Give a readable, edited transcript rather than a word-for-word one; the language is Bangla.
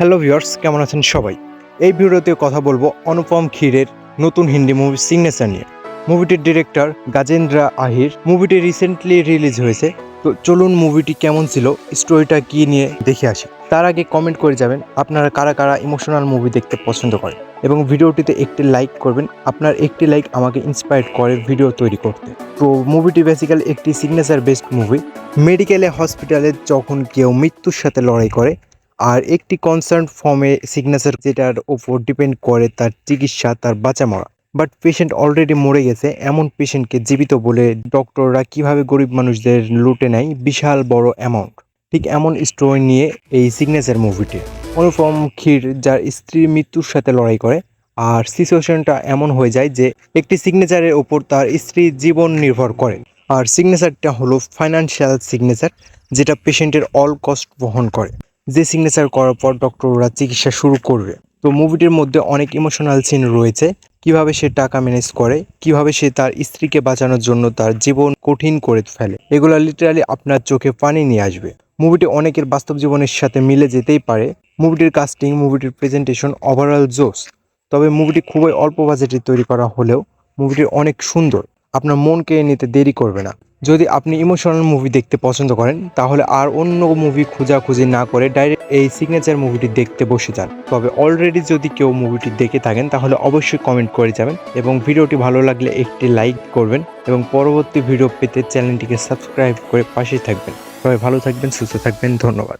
হ্যালো ভিউয়ার্স, কেমন আছেন সবাই? এই ভিডিওতে কথা বলবো অনুপম খেরের নতুন হিন্দি মুভি সিগনেচার নিয়ে। মুভিটির ডিরেক্টর গাজেন্দ্র আহির। মুভিটি রিসেন্টলি রিলিজ হয়েছে। তো চলুন মুভিটি কেমন ছিল, স্টোরিটা কি নিয়ে দেখে আসি। তার আগে কমেন্ট করে যাবেন আপনারা কারা কারা ইমোশনাল মুভি দেখতে পছন্দ করেন, এবং ভিডিওটিতে একটি লাইক করবেন। আপনার একটি লাইক আমাকে ইন্সপায়ার করে ভিডিও তৈরি করতে। তো মুভিটি বেসিক্যালি একটি সিগনেচার বেসড মুভি। মেডিকেলে হসপিটালে যখন কেউ মৃত্যুর সাথে লড়াই করে, আর একটি কনসার্ন ফর্মে সিগনেচার যেটার ওপর ডিপেন্ড করে তার চিকিৎসা, তার বাঁচা মরা। বাট পেশেন্ট অলরেডি মরে গেছে, এমন পেশেন্টকে জীবিত বলে ডক্টররা কিভাবে গরিব মানুষদের লুটে নেয় বিশাল বড় অ্যামাউন্ট। ঠিক এমন স্টোরি নিয়ে এই সিগনেচার মুভিটি। অনুপম খের যার স্ত্রীর মৃত্যুর সাথে লড়াই করে, আর সিচুয়েশনটা এমন হয়ে যায় যে একটি সিগনেচারের ওপর তার স্ত্রীর জীবন নির্ভর করে। আর সিগনেচারটা হলো ফাইন্যান্সিয়াল সিগনেচার, যেটা পেশেন্টের অল কস্ট বহন করে। যে সিগনেচার করার পর ডক্টররা চিকিৎসা শুরু করবে। তো মুভিটির মধ্যে অনেক ইমোশনাল সিন রয়েছে। কিভাবে সে টাকা ম্যানেজ করে, কিভাবে সে তার স্ত্রীকে বাঁচানোর জন্য তার জীবন কঠিন করে ফেলে, এগুলো লিটারালি আপনার চোখে পানি নিয়ে আসবে। মুভিটি অনেকের বাস্তব জীবনের সাথে মিলে যেতেই পারে। মুভিটির কাস্টিং, মুভিটির প্রেজেন্টেশন ওভারঅল জোস। তবে মুভিটি খুবই অল্প বাজেটে তৈরি করা হলেও মুভিটি অনেক সুন্দর। আপনার মন কেড়ে নিতে দেরি করবে না। যদি আপনি ইমোশনাল মুভি দেখতে পছন্দ করেন, তাহলে আর অন্য মুভি খোঁজাখুঁজি না করে ডাইরেক্ট এই সিগনেচার মুভিটি দেখতে বসে যান। তবে অলরেডি যদি কেউ মুভিটি দেখে থাকেন, তাহলে অবশ্যই কমেন্ট করে যাবেন, এবং ভিডিওটি ভালো লাগলে একটি লাইক করবেন, এবং পরবর্তী ভিডিও পেতে চ্যানেলটিকে সাবস্ক্রাইব করে পাশেই থাকবেন। সবাই ভালো থাকবেন, সুস্থ থাকবেন, ধন্যবাদ।